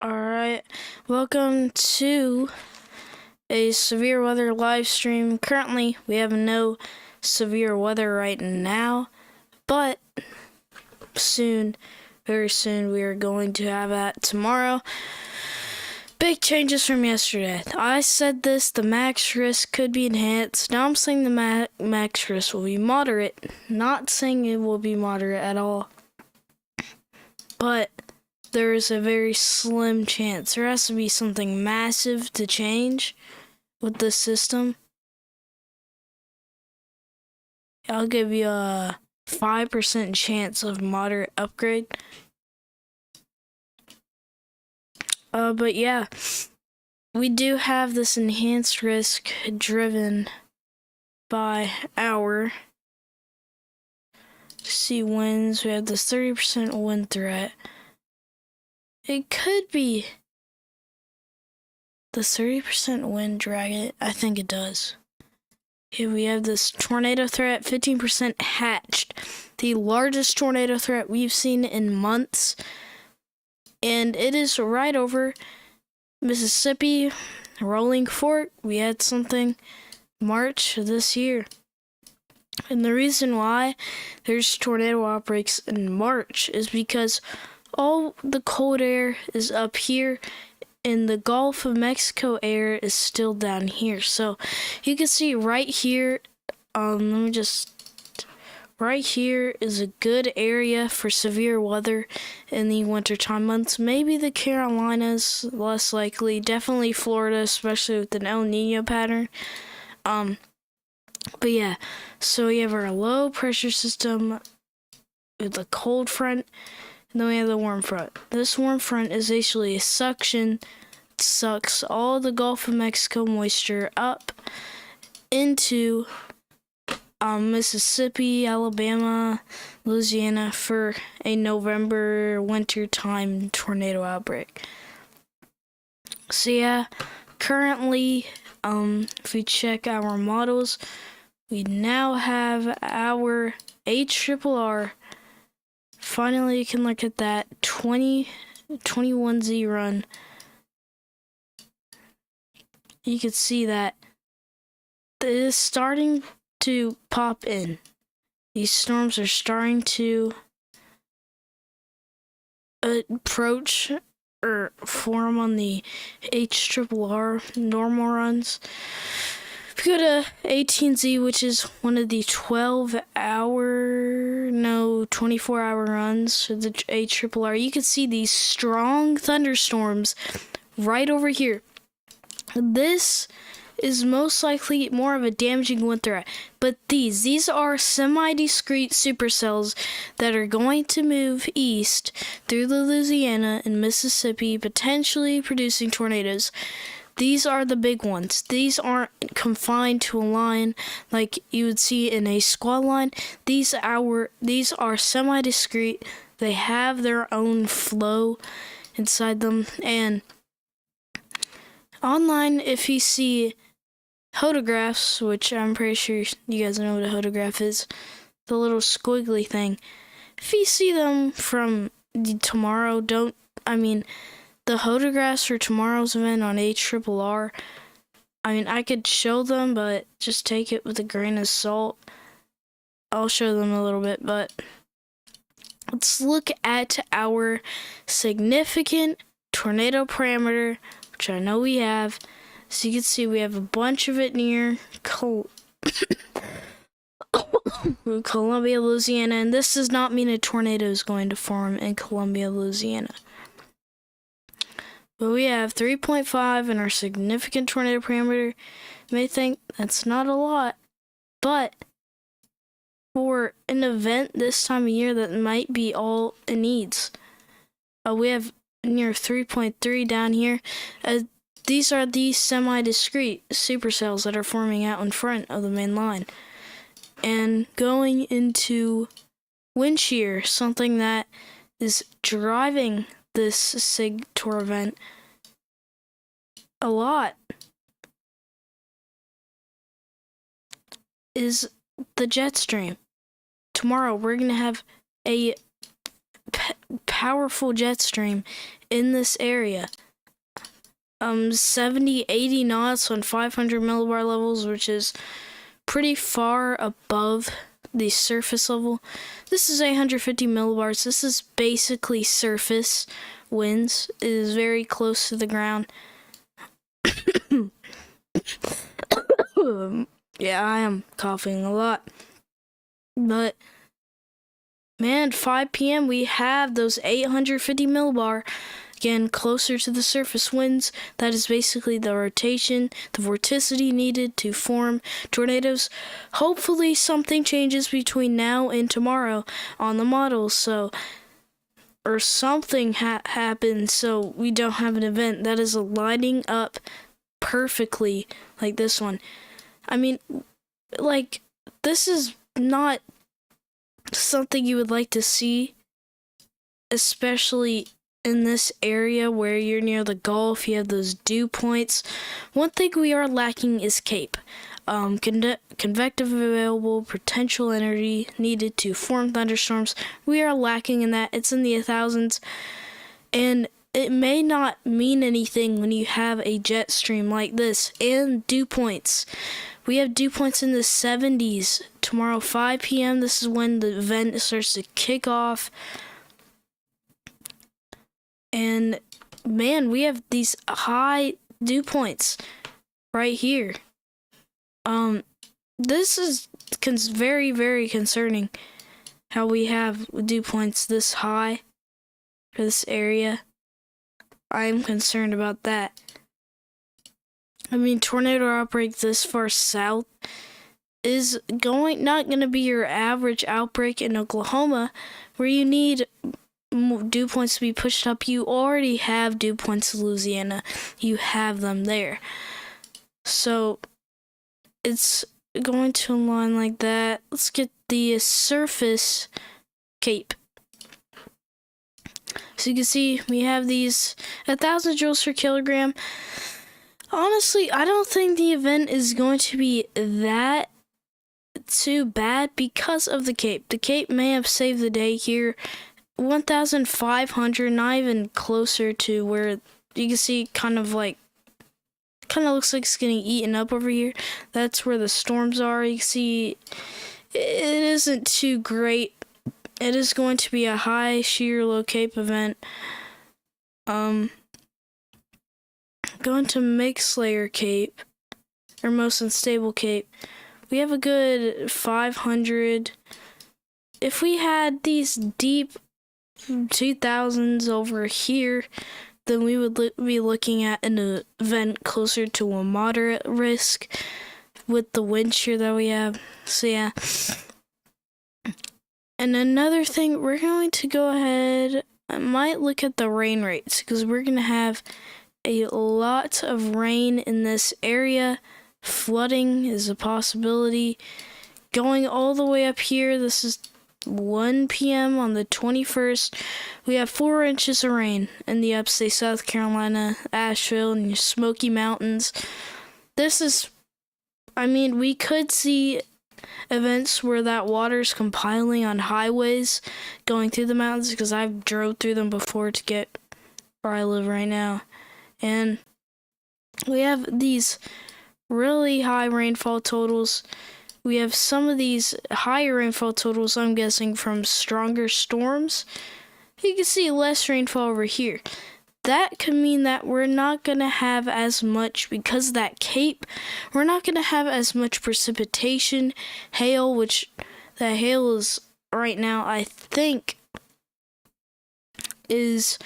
Alright, welcome to a severe weather live stream. Currently, we have no severe weather right now, but soon, very soon, we are going to have that tomorrow. Big changes from yesterday. I said this, the max risk could be enhanced. Now I'm saying the max risk will be moderate. Not saying it will be moderate at all. But there is a very slim chance. There has to be something massive to change with this system. I'll give you a 5% chance of moderate upgrade. But yeah, we do have this enhanced risk driven by our see winds. We have this 30% wind threat. It could be the 30% wind dragon. I think it does. Here we have this tornado threat, 15% hatched. The largest tornado threat we've seen in months. And it is right over Mississippi, Rolling Fork. We had something March this year. And the reason why there's tornado outbreaks in March is because all the cold air is up here and the Gulf of Mexico air is still down here. So you can see right here, right here is a good area for severe weather in the wintertime months. Maybe the Carolinas, less likely. Definitely Florida, especially with an El Nino pattern. But yeah, so we have our low pressure system with the cold front, and then we have the warm front. This warm front is actually a suction. It sucks all the Gulf of Mexico moisture up into Mississippi, Alabama, Louisiana for a November wintertime tornado outbreak. So yeah, currently, if we check our models, we now have our HRRR. Finally, you can look at that 21Z run. You can see that it is starting to pop in. These storms are starting to approach or form on the HRRR normal runs. If you go to 18Z, which is one of the 24-hour runs for the HRRR, you can see these strong thunderstorms right over here. This is most likely more of a damaging wind threat, but these are semi-discrete supercells that are going to move east through the Louisiana and Mississippi, potentially producing tornadoes. These are the big ones. These aren't confined to a line like you would see in a squad line. These are semi-discrete. They have their own flow inside them. And online, if you see photographs, which I'm pretty sure you guys know what a photograph is, the little squiggly thing. If you see them from tomorrow, the photographs for tomorrow's event on HRRR, I could show them, but just take it with a grain of salt. I'll show them a little bit, but let's look at our significant tornado parameter, which I know we have. So you can see we have a bunch of it near Columbia, Louisiana, and this does not mean a tornado is going to form in Columbia, Louisiana. But we have 3.5 in our significant tornado parameter. You may think that's not a lot, but for an event this time of year, that might be all it needs. We have near 3.3 down here. These are the semi-discrete supercells that are forming out in front of the main line. And going into wind shear, something that is driving this SIG-TOR event a lot, is the jet stream. Tomorrow we're going to have a powerful jet stream in this area. 70, 80 knots on 500 millibar levels, which is pretty far above the surface level. This is 850 millibars. This is basically surface winds. It is very close to the ground. Yeah, I am coughing a lot. But, man, 5 p.m. we have those 850 millibar. Again, closer to the surface winds. That is basically the rotation, the vorticity needed to form tornadoes. Hopefully something changes between now and tomorrow on the models, or something happens so we don't have an event that is lining up perfectly like this one. I mean, like, this is not something you would like to see, especially in this area where you're near the Gulf. You have those dew points. One thing we are lacking is CAPE. Convective available potential energy needed to form thunderstorms. We are lacking in that. It's in the thousands. And it may not mean anything when you have a jet stream like this and dew points. We have dew points in the 70s. Tomorrow, 5 p.m., this is when the event starts to kick off. And, man, we have these high dew points right here. This is very, very concerning how we have dew points this high for this area. I am concerned about that. I mean, tornado outbreak this far south is not going to be your average outbreak in Oklahoma, where you need dew points to be pushed up. You already have dew points in Louisiana. You have them there. So it's going to align like that. Let's get the surface CAPE. So you can see we have these 1,000 joules per kilogram. Honestly, I don't think the event is going to be that too bad because of the CAPE. The CAPE may have saved the day here. 1,500, not even closer to where you can see kind of looks like it's getting eaten up over here. That's where the storms are. You can see it isn't too great. It is going to be a high shear low CAPE event. Going to mixed layer CAPE, or most unstable CAPE. We have a good 500. If we had these deep 2000s over here, then we would be looking at an event closer to a moderate risk with the wind shear that we have. So yeah. And another thing, we're going to go ahead, I might look at the rain rates, because we're going to have a lot of rain in this area. Flooding is a possibility. Going all the way up here, this is 1 p.m. on the 21st. We have 4 inches of rain in the upstate South Carolina, Asheville, and your Smoky Mountains. This is, I mean, we could see events where that water's compiling on highways going through the mountains, because I've drove through them before to get where I live right now. And we have these really high rainfall totals. We have some of these higher rainfall totals, I'm guessing, from stronger storms. You can see less rainfall over here. That could mean that we're not going to have as much, because of that CAPE, we're not going to have as much precipitation, hail, which that hail is right now, I think, is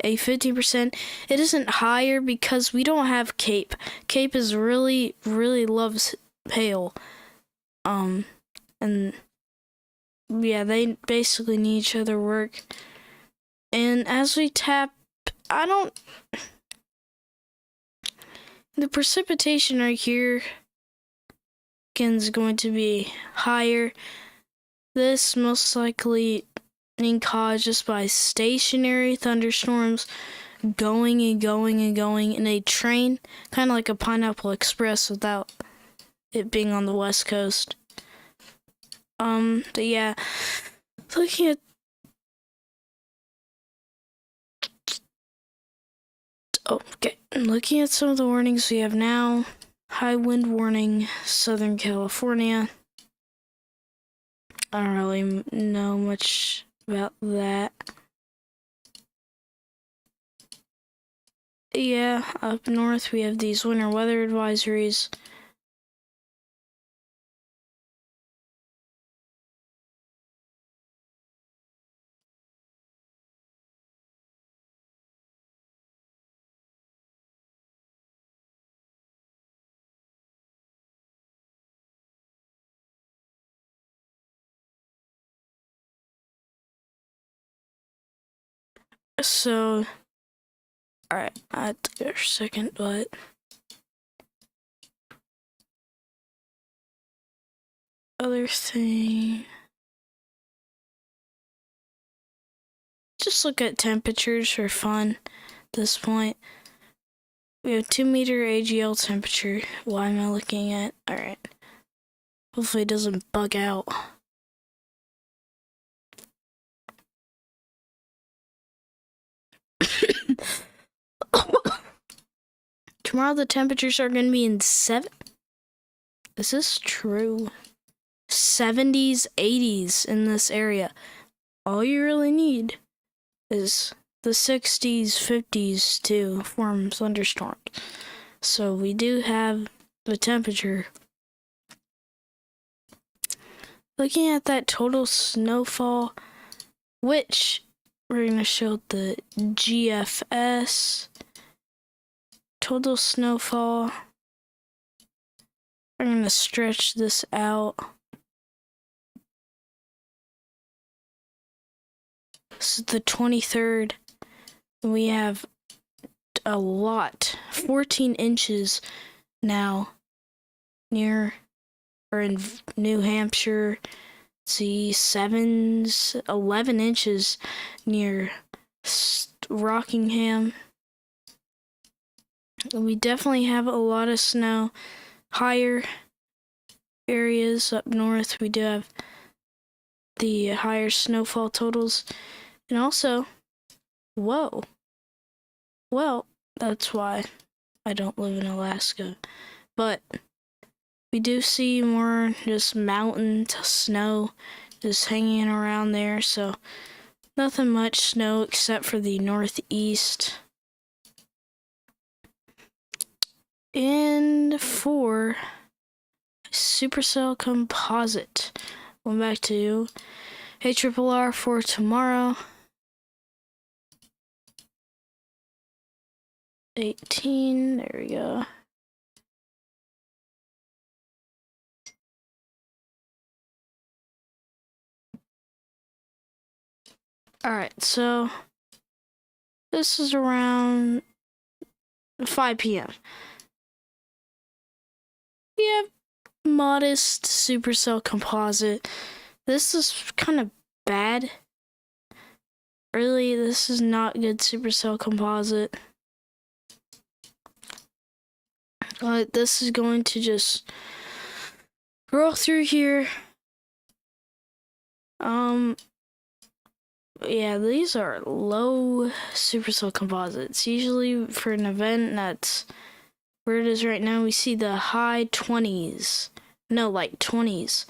a 50%. It isn't higher because we don't have CAPE. CAPE is really, really loves hail. And yeah, they basically need each other work. And as we tap, the precipitation right here is going to be higher. This most likely being caused just by stationary thunderstorms going and going and going in a train, kind of like a Pineapple Express without it being on the West Coast. But yeah, looking at Oh, okay. Looking at some of the warnings we have now. High wind warning, Southern California. I don't really know much about that. Yeah, up north we have these winter weather advisories. So, alright, I have to go for a second, but other thing. Just look at temperatures for fun at this point. We have 2-meter AGL temperature. Why am I looking at? Alright. Hopefully it doesn't bug out. Tomorrow the temperatures are going to be in Is this true? 70s, 80s in this area. All you really need is the 60s, 50s to form thunderstorms. So we do have the temperature. Looking at that total snowfall, which we're going to show the GFS total snowfall. I'm going to stretch this out. This is the 23rd. We have a lot, 14 inches now near or in New Hampshire. See, 11 inches near Rockingham. We definitely have a lot of snow. Higher areas up north, we do have the higher snowfall totals. And also, whoa. Well, that's why I don't live in Alaska. But we do see more just mountain to snow just hanging around there. So nothing much snow except for the northeast. And for supercell composite, going back to ARRR for tomorrow. 18, there we go. Alright, so this is around 5 p.m. We have modest supercell composite. This is kind of bad. Really, this is not good supercell composite. This is going to just roll through here. Yeah, these are low supercell composites. Usually for an event that's where it is right now, we see the high 20s. No, like 20s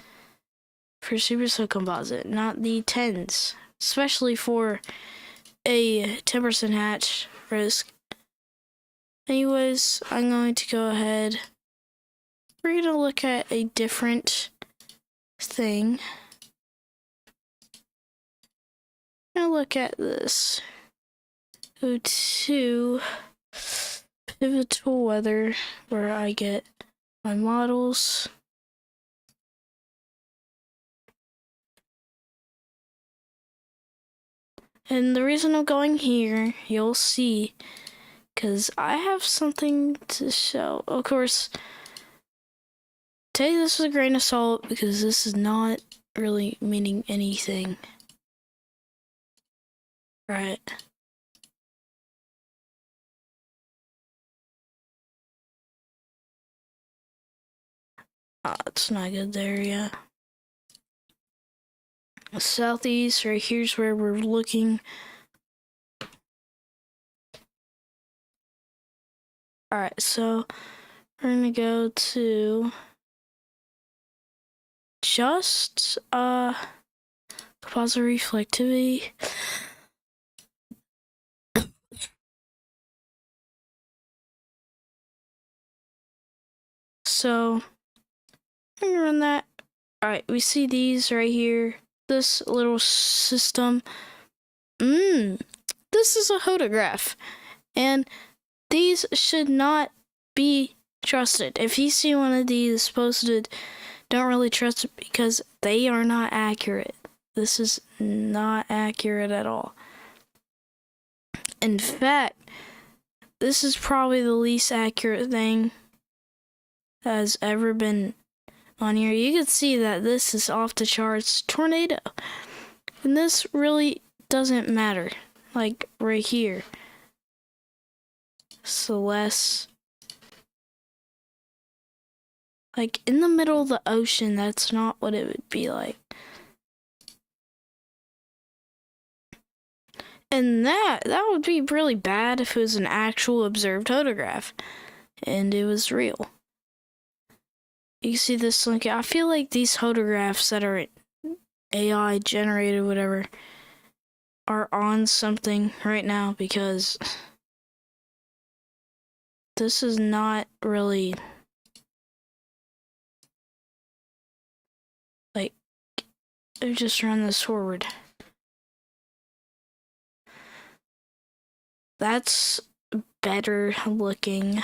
for supercell composite, not the 10s. Especially for a 10% hatch risk. Anyways, I'm going to go ahead. We're going to look at a different thing. I'm going to look at this. Go to pivotal weather, where I get my models. And the reason I'm going here, you'll see, because I have something to show. Of course, take this with a grain of salt, because this is not really meaning anything. Right. It's not good there, yeah. Southeast, right here's where we're looking. Alright, so we're gonna go to just composite reflectivity. So I'm gonna run that. Alright, we see these right here. This little system. This is a photograph. And these should not be trusted. If you see one of these posted, don't really trust it because they are not accurate. This is not accurate at all. In fact, this is probably the least accurate thing that has ever been on here. You can see that this is off the charts tornado. And this really doesn't matter. Like right here. Celeste. Like in the middle of the ocean, that's not what it would be like. And that would be really bad if it was an actual observed photograph and it was real. You can see this link. I feel like these photographs that are AI generated, whatever, are on something right now because this is not really like, just run this forward. That's better looking.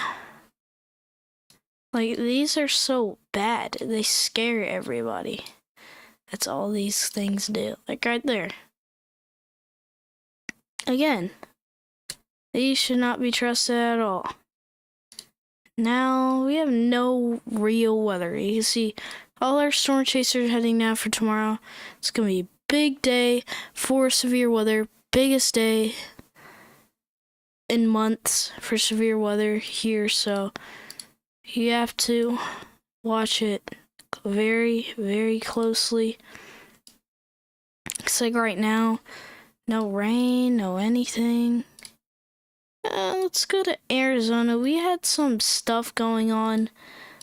Like, these are so bad. They scare everybody. That's all these things do. Like right there. Again, these should not be trusted at all. Now, we have no real weather. You can see all our storm chasers heading now for tomorrow. It's going to be a big day for severe weather. Biggest day in months for severe weather here. So you have to watch it very, very closely. It's like right now, no rain, no anything. Let's go to Arizona. We had some stuff going on.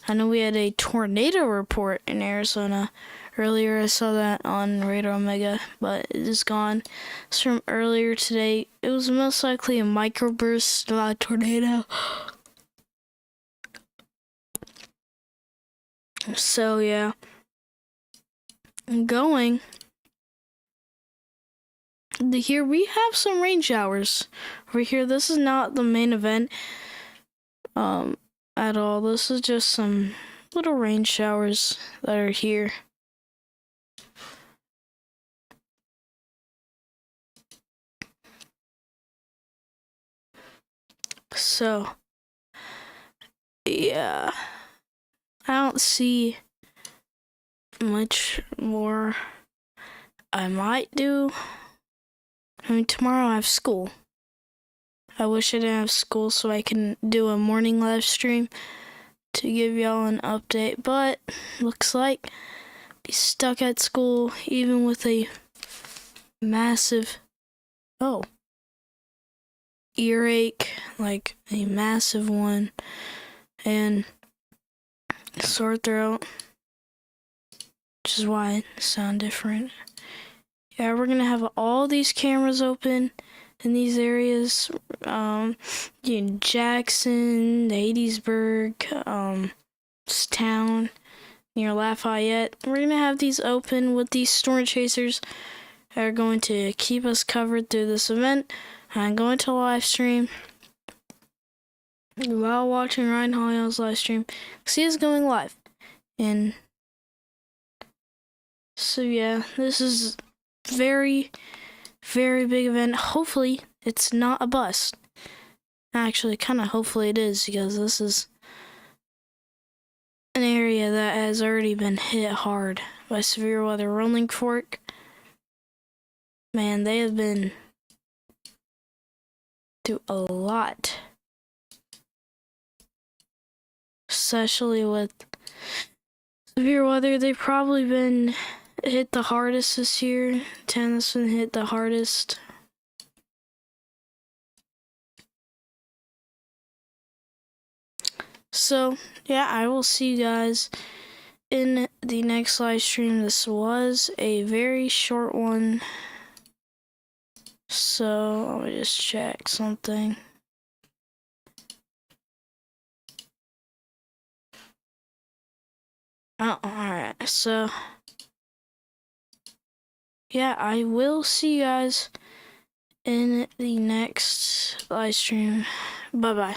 I know we had a tornado report in Arizona earlier. I saw that on Radar Omega, but it is gone. It's from earlier today. It was most likely a microburst, not a tornado. So yeah, going. Here we have some rain showers over here. This is not the main event at all. This is just some little rain showers that are here. So yeah, I don't see much more I might do. I mean, tomorrow I have school. I wish I didn't have school so I can do a morning live stream to give y'all an update, but looks like be stuck at school even with a massive earache, like a massive one, and sore throat, which is why I sound different. Yeah, we're gonna have all these cameras open in these areas. Jackson, Hattiesburg, this town near Lafayette. We're gonna have these open with these storm chasers that are going to keep us covered through this event. I'm going to live stream while watching Ryan Hollyo's live stream. See us going live. And so yeah, this is very, very big event. Hopefully it's not a bust. Actually, kind of hopefully it is, because this is an area that has already been hit hard by severe weather. Rolling Fork, man, they have been through a lot, especially with severe weather. They've probably been hit the hardest this year. Tennis been hit the hardest. So, yeah, I will see you guys in the next live stream. This was a very short one. So, let me just check something. Oh, alright. So, yeah, I will see you guys in the next live stream. Bye-bye.